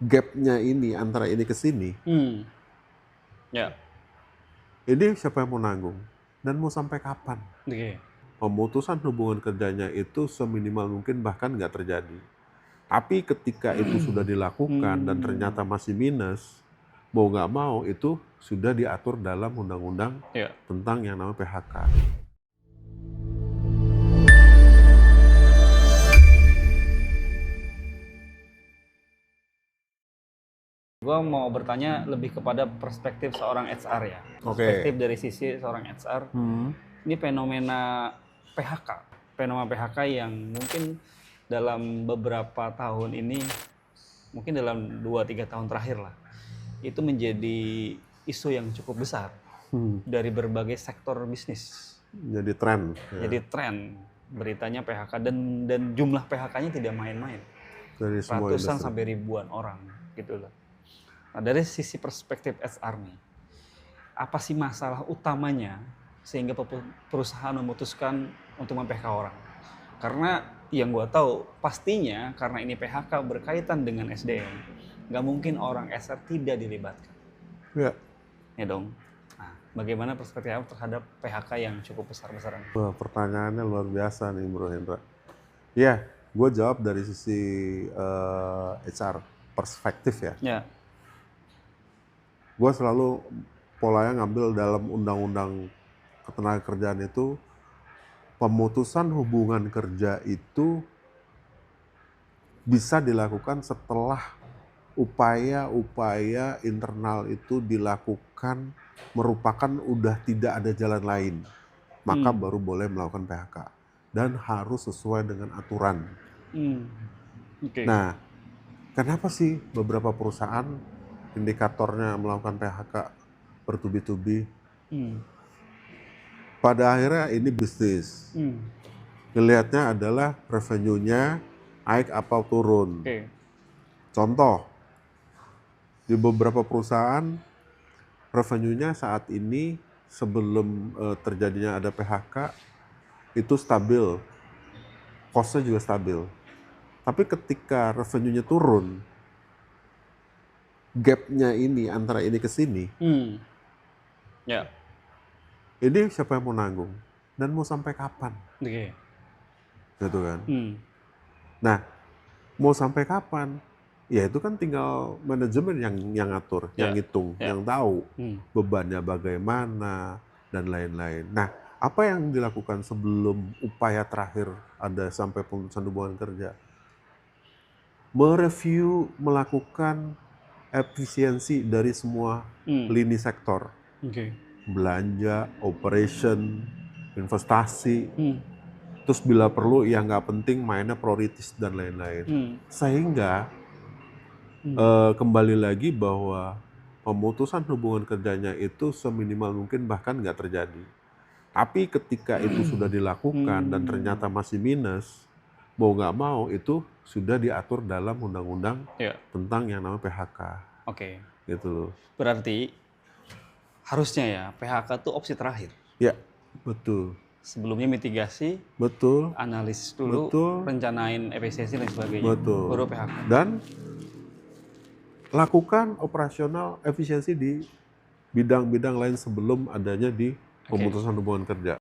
gap-nya ini antara ini ke sini, Ya, ini siapa yang mau nanggung? Dan mau sampai kapan? oke. Pemutusan hubungan kerjanya itu seminimal mungkin bahkan nggak terjadi. Tapi ketika itu sudah dilakukan dan ternyata masih minus, mau nggak mau itu sudah diatur dalam undang-undang Ya. tentang yang namanya PHK. Gua mau bertanya lebih kepada perspektif seorang HR ya. Oke. Perspektif dari sisi seorang HR. Ini fenomena PHK. Fenomena PHK yang mungkin dalam beberapa tahun ini, mungkin dalam 2-3 tahun terakhir lah, itu menjadi isu yang cukup besar dari berbagai sektor bisnis. Jadi tren. Jadi tren beritanya PHK dan jumlah PHK-nya tidak main-main. Dari semua Ratusan industri. sampai ribuan orang gitu loh. Nah, dari sisi perspektif HR nih, apa sih masalah utamanya sehingga perusahaan memutuskan untuk mem-PHK orang? Karena yang gue tahu pastinya karena ini PHK berkaitan dengan SDM, nggak mungkin orang HR tidak dilibatkan. Ya. Ya dong. Nah, bagaimana perspektif terhadap PHK yang cukup besar-besaran? Wah, pertanyaannya luar biasa nih Bro Hendra. Ya, gue jawab dari sisi HR perspektif ya. Ya. Gue selalu polanya ngambil dalam undang-undang ketenagakerjaan itu, pemutusan hubungan kerja itu bisa dilakukan setelah upaya-upaya internal itu dilakukan merupakan udah tidak ada jalan lain, maka baru boleh melakukan PHK dan harus sesuai dengan aturan. Oke. Nah, kenapa sih beberapa perusahaan indikatornya melakukan PHK bertubi-tubi? Pada akhirnya ini bisnis. Dilihatnya adalah revenue-nya naik apa turun. Oke. Contoh, di beberapa perusahaan revenue-nya saat ini sebelum terjadinya ada PHK itu stabil, cost-nya juga stabil. Tapi ketika revenue-nya turun, gap-nya ini antara ini ke sini, Ya. ini siapa yang mau nanggung? Dan mau sampai kapan? Oke. Gitu kan. Nah, mau sampai kapan? Ya itu kan tinggal manajemen yang ngatur, yang ngitung, yang tahu bebannya bagaimana dan lain-lain. Nah, apa yang dilakukan sebelum upaya terakhir ada sampai pemutusan hubungan kerja? Mereview, melakukan efisiensi dari semua lini sektor. Belanja, operation, investasi, terus bila perlu yang nggak penting mainnya prioritas dan lain-lain. Sehingga kembali lagi bahwa pemutusan hubungan kerjanya itu seminimal mungkin bahkan nggak terjadi. Tapi ketika itu sudah dilakukan dan ternyata masih minus, mau nggak mau itu sudah diatur dalam undang-undang tentang yang namanya PHK. Oke. Gitu loh. Berarti harusnya ya PHK itu opsi terakhir. Ya, betul. Sebelumnya mitigasi, betul, analisis dulu, betul, rencanain efisiensi dan sebagainya. betul. Baru PHK. Dan lakukan operasional efisiensi di bidang-bidang lain sebelum adanya di pemutusan hubungan kerja.